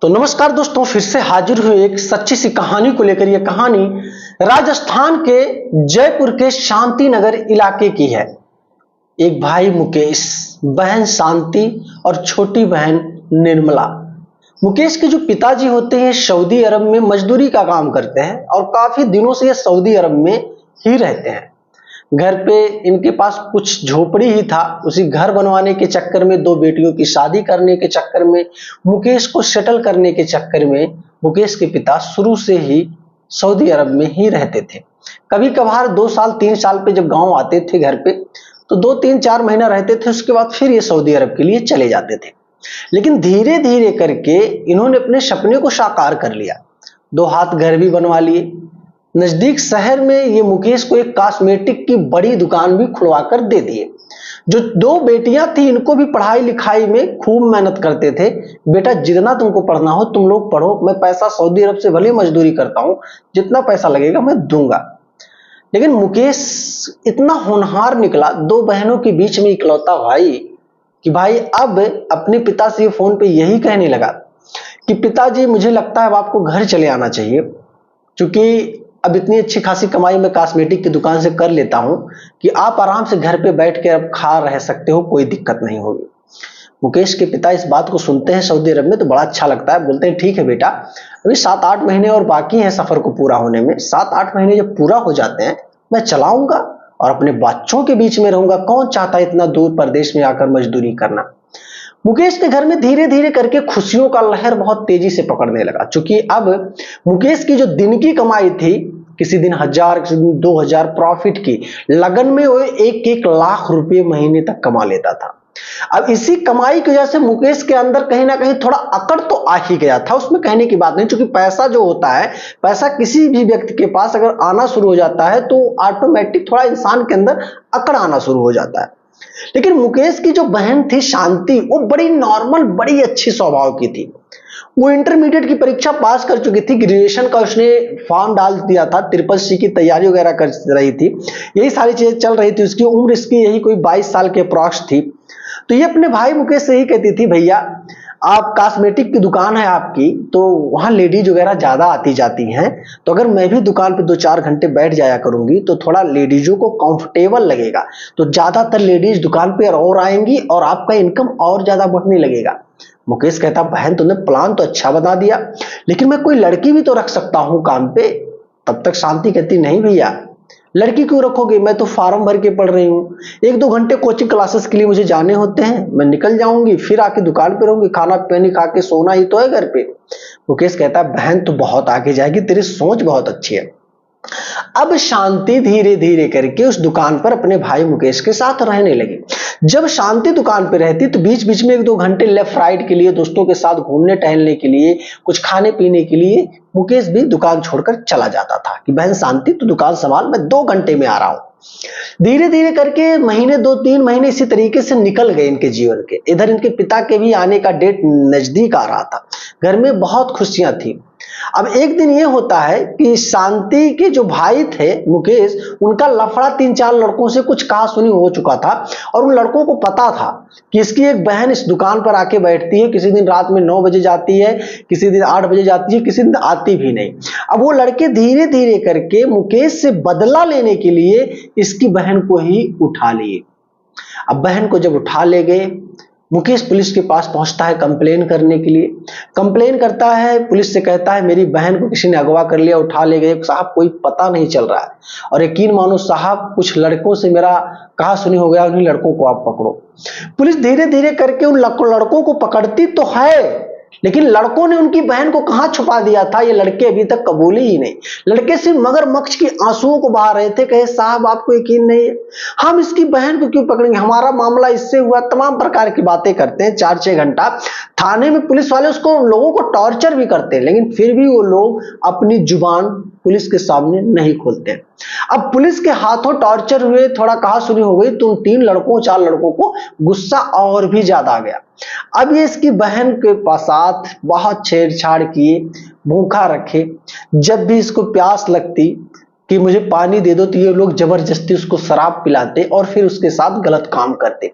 तो नमस्कार दोस्तों, फिर से हाजिर हुए एक सच्ची सी कहानी को लेकर। यह कहानी राजस्थान के जयपुर के शांति नगर इलाके की है। एक भाई मुकेश, बहन शांति और छोटी बहन निर्मला। मुकेश के जो पिताजी होते हैं सऊदी अरब में मजदूरी का काम करते हैं और काफी दिनों से ये सऊदी अरब में ही रहते हैं। घर पे इनके पास कुछ झोपड़ी ही था, उसी घर बनवाने के चक्कर में, दो बेटियों की शादी करने के चक्कर में, मुकेश को सेटल करने के चक्कर में मुकेश के पिता शुरू से ही सऊदी अरब में ही रहते थे। कभी कभार 2 साल 3 साल पे जब गांव आते थे घर पे तो 2-3-4 महीना रहते थे, उसके बाद फिर ये सऊदी अरब के लिए चले जाते थे। लेकिन धीरे धीरे करके इन्होंने अपने सपने को साकार कर लिया। 2 हाथ घर भी बनवा लिए। नजदीक शहर में ये मुकेश को एक कॉस्मेटिक की बड़ी दुकान भी खुलवा कर दे दिए। जो 2 बेटियां थी इनको भी पढ़ाई लिखाई में खूब मेहनत करते थे। बेटा जितना तुमको पढ़ना हो तुम लोग पढ़ो, मैं पैसा सऊदी अरब से भले मजदूरी करता हूं, जितना पैसा लगेगा मैं दूंगा। लेकिन मुकेश इतना होनहार निकला, 2 बहनों के बीच में इकलौता भाई, कि भाई अब अपने पिता से फोन पे यही कहने लगा कि पिताजी मुझे लगता है अब आपको घर चले आना चाहिए, क्योंकि अब इतनी अच्छी खासी कमाई मैं कॉस्मेटिक की दुकान से कर लेता हूं कि आप आराम से घर पे बैठ के अब खा रह सकते हो, कोई दिक्कत नहीं होगी। मुकेश के पिता इस बात को सुनते हैं सऊदी अरब में तो बड़ा अच्छा लगता है। बोलते हैं ठीक है बेटा, अभी 7-8 महीने और बाकी हैं सफर को पूरा होने में। 7-8 महीने जब पूरा हो जाते हैं मैं चलाऊंगा और अपने बच्चों के बीच में रहूंगा। कौन चाहता है इतना दूर प्रदेश में आकर मजदूरी करना। मुकेश के घर में धीरे धीरे करके खुशियों का लहर बहुत तेजी से पकड़ने लगा, क्योंकि अब मुकेश की जो दिन की कमाई थी, किसी दिन 1000 किसी दिन 2000 प्रॉफिट की, लगन में वो 1-1 लाख रुपए महीने तक कमा लेता था। अब इसी कमाई की वजह से मुकेश के अंदर कहीं ना कहीं थोड़ा अकड़ तो आ ही गया था, उसमें कहने की बात नहीं। क्योंकि पैसा जो होता है, पैसा किसी भी व्यक्ति के पास अगर आना शुरू हो जाता है तो ऑटोमेटिक थोड़ा इंसान के अंदर अकड़ आना शुरू हो जाता है। लेकिन मुकेश की जो बहन थी शांति, वो बड़ी नॉर्मल, बड़ी अच्छी स्वभाव की थी। वो इंटरमीडिएट की परीक्षा पास कर चुकी थी, ग्रेजुएशन का उसने फॉर्म डाल दिया था, ट्रिपल-सी की तैयारी वगैरह कर रही थी, यही सारी चीजें चल रही थी। उसकी उम्र इसकी यही कोई 22 साल के अप्रॉक्स थी। तो ये अपने भाई मुकेश से ही कहती थी, भैया आप कॉस्मेटिक की दुकान है आपकी, तो वहां लेडीज वगैरह ज्यादा आती जाती हैं, तो अगर मैं भी दुकान पे 2-4 घंटे बैठ जाया करूंगी तो थोड़ा लेडीजों को कंफर्टेबल लगेगा, तो ज्यादातर लेडीज दुकान पे और आएंगी और आपका इनकम और ज्यादा बढ़ने लगेगा। मुकेश कहता, बहन तुमने प्लान तो अच्छा बता दिया, लेकिन मैं कोई लड़की भी तो रख सकता हूं काम पे। तब तक शांति कहती, नहीं भैया लड़की क्यों रखोगे, मैं तो फॉर्म भर के पढ़ रही हूँ, 1-2 घंटे कोचिंग क्लासेस के लिए मुझे जाने होते हैं, मैं निकल जाऊंगी, फिर आके दुकान पे रहूंगी, खाना पानी खा के सोना ही तो है घर पे। मुकेश कहता है, बहन तो बहुत आगे जाएगी, तेरी सोच बहुत अच्छी है। अब शांति धीरे धीरे करके उस दुकान पर अपने भाई मुकेश के साथ रहने लगी। जब शांति दुकान पे रहती तो बीच बीच में 1-2 घंटे लेफ्ट राइट के लिए, दोस्तों के साथ घूमने टहलने के लिए, कुछ खाने पीने के लिए मुकेश भी दुकान छोड़कर चला जाता था कि बहन शांति तो दुकान संभाल, मैं 2 घंटे में आ रहा हूं। धीरे धीरे करके महीने, 2-3 महीने इसी तरीके से निकल गए इनके जीवन के। इधर इनके पिता के भी आने का डेट नजदीक आ रहा था। घर में बहुत खुशियां थी। अब एक दिन ये होता है कि शांति के जो भाई थे मुकेश, उनका लफड़ा 3-4 लड़कों से कुछ कहा सुनी हो चुका था, और उन लड़कों को पता था कि इसकी एक बहन इस दुकान पर आके बैठती है, किसी दिन रात में 9 बजे जाती है, किसी दिन 8 बजे जाती है, किसी दिन आती भी नहीं। अब वो लड़के धीरे धीरे करके मुकेश से बदला लेने के लिए इसकी बहन को ही उठा लिए। अब बहन को जब उठा ले गए, मुकेश पुलिस के पास पहुंचता है कंप्लेन करने के लिए। कंप्लेन करता है, पुलिस से कहता है मेरी बहन को किसी ने अगवा कर लिया, उठा ले गए साहब, कोई पता नहीं चल रहा है। और यकीन मानो साहब, कुछ लड़कों से मेरा कहा सुनी हो गया, उन्हीं लड़कों को आप पकड़ो। पुलिस धीरे धीरे करके उन लड़कों को पकड़ती तो है, लेकिन लड़कों ने उनकी बहन को कहां छुपा दिया था ये लड़के अभी तक कबूले ही नहीं। लड़के सिर्फ मगरमच्छ की आंसुओं को बहा रहे थे। कहे साहब आपको यकीन नहीं है, हम इसकी बहन को क्यों पकड़ेंगे, हमारा मामला इससे हुआ, तमाम प्रकार की बातें करते हैं। 4-6 घंटा थाने में पुलिस वाले उसको, लोगों को टॉर्चर भी करते हैं, लेकिन फिर भी वो लोग अपनी जुबान पुलिस के सामने नहीं खोलते। अब पुलिस के हाथों टॉर्चर हुए, थोड़ा कहा सुनी हो गई, तो उन 3 लड़कों 4 लड़कों को गुस्सा और भी ज्यादा आ गया। अब ये इसकी बहन के साथ बहुत छेड़छाड़ किए, भूखा रखे। जब भी इसको प्यास लगती कि मुझे पानी दे दो, तो ये लोग जबरदस्ती उसको शराब पिलाते और फिर उसके साथ गलत काम करते।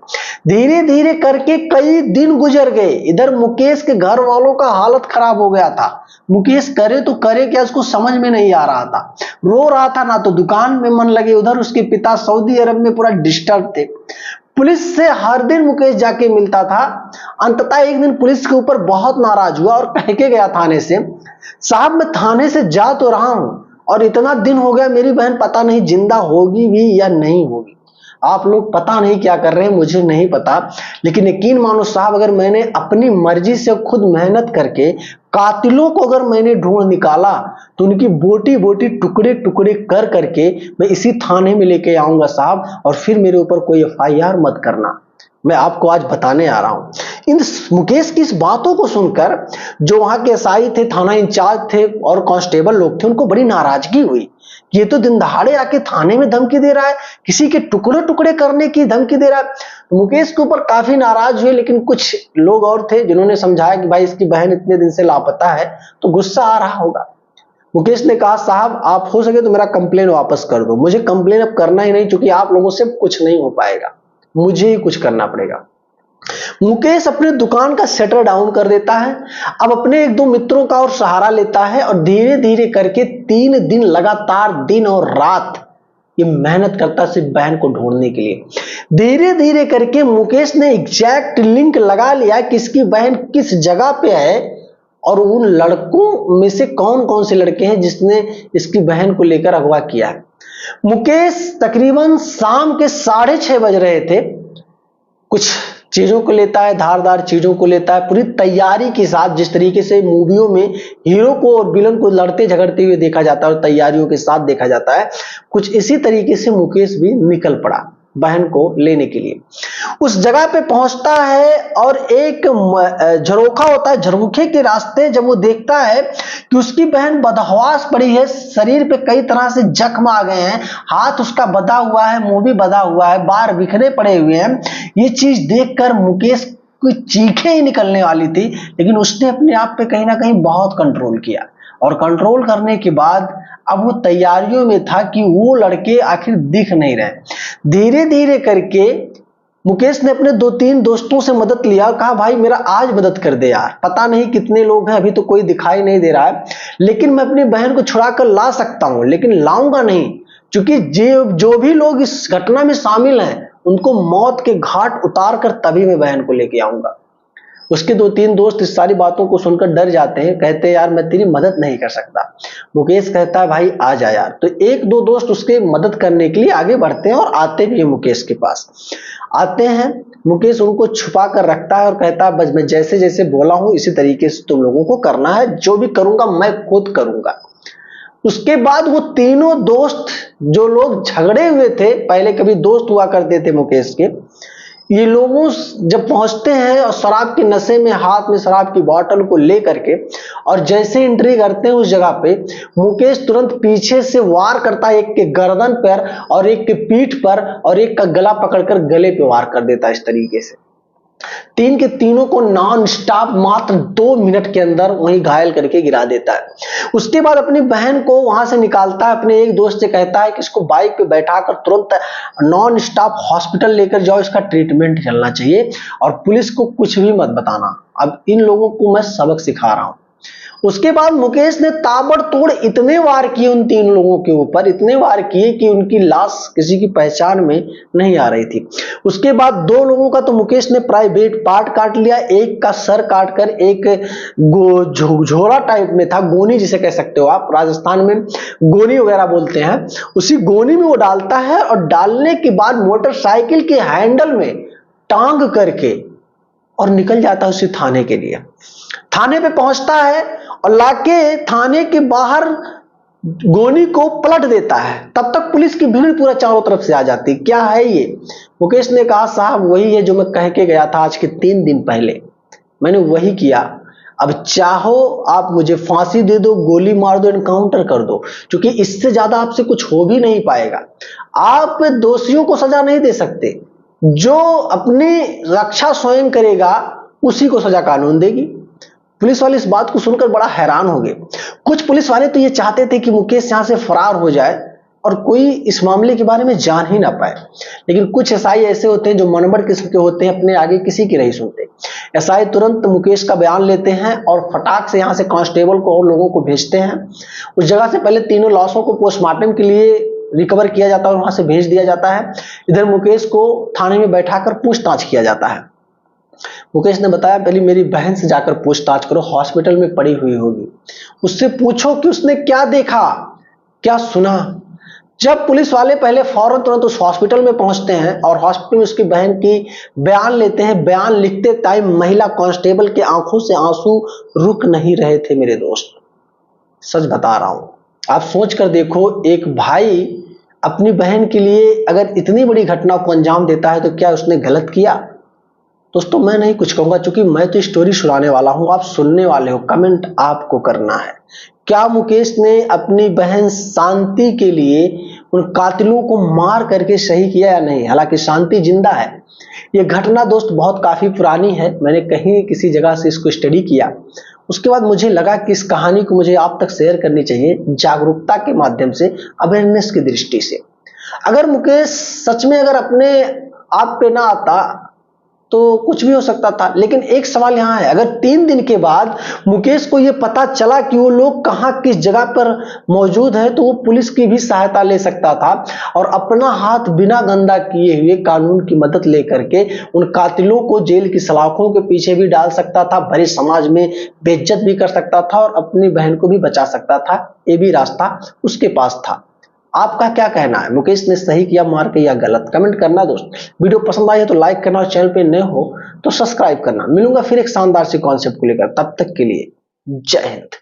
धीरे धीरे करके कई दिन गुजर गए। इधर मुकेश के घर वालों का हालत खराब हो गया था। मुकेश करे तो करे क्या, उसको समझ में नहीं आ रहा था। रो रहा था, ना तो दुकान में मन लगे, उधर उसके पिता सऊदी अरब में पूरा डिस्टर्ब थे। पुलिस से हर दिन मुकेश जाके मिलता था। अंततः एक दिन पुलिस के ऊपर बहुत नाराज हुआ और कह के गया थाने से, साहब मैं थाने से जा तो रहा हूं और इतना दिन हो गया, मेरी बहन पता नहीं जिंदा होगी भी या नहीं होगी। आप लोग पता नहीं क्या कर रहे हैं, मुझे नहीं पता, लेकिन यकीन मानो साहब, अगर मैंने अपनी मर्जी से खुद मेहनत करके कातिलों को अगर मैंने ढूंढ निकाला तो उनकी बोटी बोटी टुकड़े टुकड़े कर करके मैं इसी थाने में लेके आऊंगा साहब, और फिर मेरे ऊपर कोई एफआईआर मत करना। मैं आपको आज बताने आ रहा हूं। इन मुकेश की इस बातों को सुनकर जो वहां के एसआई थे, थाना इंचार्ज थे और कांस्टेबल लोग थे, उनको बड़ी नाराजगी हुई। ये तो दिन दहाड़े आके थाने में धमकी दे रहा है, किसी के टुकड़े टुकड़े करने की धमकी दे रहा है। मुकेश के ऊपर काफी नाराज हुए, लेकिन कुछ लोग और थे जिन्होंने समझाया कि भाई इसकी बहन इतने दिन से लापता है, तो गुस्सा आ रहा होगा। मुकेश ने कहा, साहब आप हो सके तो मेरा कंप्लेन वापस कर दो, मुझे कंप्लेन अब करना ही नहीं, क्योंकि आप लोगों से कुछ नहीं हो पाएगा, मुझे ही कुछ करना पड़ेगा। मुकेश अपने दुकान का शटर डाउन कर देता है। अब अपने एक दो मित्रों का और सहारा लेता है और धीरे धीरे करके 3 दिन लगातार दिन और रात ये मेहनत करता सिर्फ बहन को ढूंढने के लिए। धीरे धीरे करके मुकेश ने एग्जैक्ट लिंक लगा लिया कि इसकी बहन किस जगह पे है और उन लड़कों में से कौन कौन से लड़के हैं जिसने इसकी बहन को लेकर अगवा किया है। मुकेश तकरीबन शाम के 6:30 बज रहे थे। कुछ चीजों को लेता है, धारदार चीजों को लेता है, पूरी तैयारी के साथ, जिस तरीके से मूवियों में हीरो को और विलन को लड़ते झगड़ते हुए देखा जाता है और तैयारियों के साथ देखा जाता है, कुछ इसी तरीके से मुकेश भी निकल पड़ा बहन को लेने के लिए। उस जगह पे पहुंचता है और एक झरोखा होता है, झरोखे के रास्ते जब वो देखता है कि उसकी बहन बदहवास पड़ी है, शरीर पे कई तरह से जख्म आ गए हैं, हाथ उसका बंधा हुआ है, मुंह भी बंधा हुआ है, बाल बिखरे पड़े हुए हैं, ये चीज देखकर मुकेश की चीखें ही निकलने वाली थी, लेकिन उसने अपने आप पे कहीं ना कहीं बहुत कंट्रोल किया। और कंट्रोल करने के बाद अब वो तैयारियों में था कि वो लड़के आखिर दिख नहीं रहे। धीरे धीरे करके मुकेश ने अपने 2-3 दोस्तों से मदद लिया, कहा भाई मेरा आज मदद कर दे यार, पता नहीं कितने लोग हैं, अभी तो कोई दिखाई नहीं दे रहा है, लेकिन मैं अपनी बहन को छुड़ा कर ला सकता हूं, लेकिन लाऊंगा नहीं, क्योंकि जो भी लोग इस घटना में शामिल हैं उनको मौत के घाट उतार कर तभी मैं बहन को लेके आऊंगा। उसके 2-3 दोस्त इस सारी बातों को सुनकर डर जाते हैं, कहते हैं यार मैं तेरी मदद नहीं कर सकता। मुकेश कहता है भाई आ जा यार। तो 1-2 दोस्त उसके मदद करने के लिए आगे बढ़ते हैं और आते भी हैं मुकेश के पास। आते हैं, मुकेश उनको छुपा कर रखता है और कहता है बस मैं जैसे जैसे बोला हूं इसी तरीके से तुम लोगों को करना है, जो भी करूंगा मैं खुद करूंगा। उसके बाद वो तीनों दोस्त जो लोग झगड़े हुए थे, पहले कभी दोस्त हुआ करते थे मुकेश के, ये लोगों जब पहुंचते हैं और शराब के नशे में हाथ में शराब की बोतल को लेकर के और जैसे एंट्री करते हैं उस जगह पे, मुकेश तुरंत पीछे से वार करता है, एक के गर्दन पर और एक के पीठ पर और एक का गला पकड़कर गले पे वार कर देता है। इस तरीके से 3 के तीनों को नॉन स्टॉप मात्र 2 मिनट के अंदर वहीं घायल करके गिरा देता है। उसके बाद अपनी बहन को वहां से निकालता है, अपने एक दोस्त से कहता है कि इसको बाइक पे बैठाकर तुरंत नॉन स्टॉप हॉस्पिटल लेकर जाओ, इसका ट्रीटमेंट चलना चाहिए और पुलिस को कुछ भी मत बताना। अब इन लोगों को मैं सबक सिखा रहा हूं। उसके बाद मुकेश ने ताबड़तोड़ इतने वार किए उन 3 लोगों के ऊपर, इतने वार किए कि उनकी लाश किसी की पहचान में नहीं आ रही थी। उसके बाद 2 लोगों का तो मुकेश ने प्राइवेट पार्ट काट लिया, एक का सर काटकर एक झोला टाइप में था, गोनी जिसे कह सकते हो आप, राजस्थान में गोनी वगैरह बोलते हैं, उसी गोनी में वो डालता है और डालने के बाद मोटरसाइकिल के हैंडल में टांग करके और निकल जाता है उसी थाने के लिए। थाने पे पहुंचता है और लाके थाने के बाहर गोनी को पलट देता है। तब तक पुलिस की भीड़ पूरा चारों तरफ से आ जाती। क्या है ये? मुकेश ने कहा साहब वही है जो मैं कह के गया था आज के 3 दिन पहले, मैंने वही किया। अब चाहो आप मुझे फांसी दे दो, गोली मार दो, एनकाउंटर कर दो, क्योंकि इससे ज्यादा आपसे कुछ हो भी नहीं पाएगा। आप दोषियों को सजा नहीं दे सकते, जो अपनी रक्षा स्वयं करेगा उसी को सजा कानून देगी। पुलिस वाले इस बात को सुनकर बड़ा हैरान हो गए। कुछ पुलिस वाले तो ये चाहते थे कि मुकेश यहां से फरार हो जाए, और कोई इस मामले के बारे में जान ही ना पाए। लेकिन कुछ एसआई ऐसे होते हैं जो मनबड़ किस्म के होते हैं, अपने आगे किसी की नहीं सुनते। एसआई तुरंत मुकेश का बयान लेते हैं और फटाक से यहां से कांस्टेबल को और लोगों को भेजते हैं। उस जगह से पहले तीनों लाशों को पोस्टमार्टम के लिए रिकवर किया जाता है और वहां से भेज दिया जाता है। इधर मुकेश को थाने में बैठाकर पूछताछ किया जाता है। मुकेश ने बताया, पहले मेरी बहन से जाकर पूछताछ करो, हॉस्पिटल में पड़ी हुई होगी, उससे पूछो कि उसने क्या देखा, क्या सुना। जब पुलिस वाले पहले फौरन तुरंत उस हॉस्पिटल में पहुंचते हैं और हॉस्पिटल में उसकी बहन की बयान लेते हैं। बयान लिखते टाइम महिला कांस्टेबल के आंखों से आंसू रुक नहीं रहे थे मेरे दोस्त, सच बता रहा हूं। आप सोच कर देखो, एक भाई अपनी बहन के लिए अगर इतनी बड़ी घटना को अंजाम देता है तो क्या उसने गलत किया? दोस्तों मैं नहीं कुछ कहूंगा, क्योंकि मैं तो स्टोरी सुनाने वाला हूं, आप सुनने वाले हो। कमेंट आपको करना है, क्या मुकेश ने अपनी बहन शांति के लिए उन कातिलों को मार करके सही किया या नहीं? हालांकि शांति जिंदा है। यह घटना दोस्त बहुत काफी पुरानी है, मैंने कहीं किसी जगह से इसको स्टडी किया। उसके बाद मुझे लगा कि इस कहानी को मुझे आप तक शेयर करनी चाहिए, जागरूकता के माध्यम से, अवेयरनेस की दृष्टि से। अगर मुकेश सच में अगर अपने आप पे ना आता तो कुछ भी हो सकता था। लेकिन एक सवाल यहां है, अगर 3 दिन के बाद मुकेश को यह पता चला कि वो लोग कहां किस जगह पर मौजूद है, तो वो पुलिस की भी सहायता ले सकता था और अपना हाथ बिना गंदा किए हुए कानून की मदद लेकर के उन कातिलों को जेल की सलाखों के पीछे भी डाल सकता था, भरे समाज में बेइज्जत भी कर सकता था और अपनी बहन को भी बचा सकता था। ये भी रास्ता उसके पास था। आपका क्या कहना है, मुकेश ने सही किया मार के या गलत? कमेंट करना दोस्त। वीडियो पसंद आई है तो लाइक करना और चैनल पे नए हो तो सब्सक्राइब करना। मिलूंगा फिर एक शानदार सी कॉन्सेप्ट को लेकर, तब तक के लिए जय हिंद।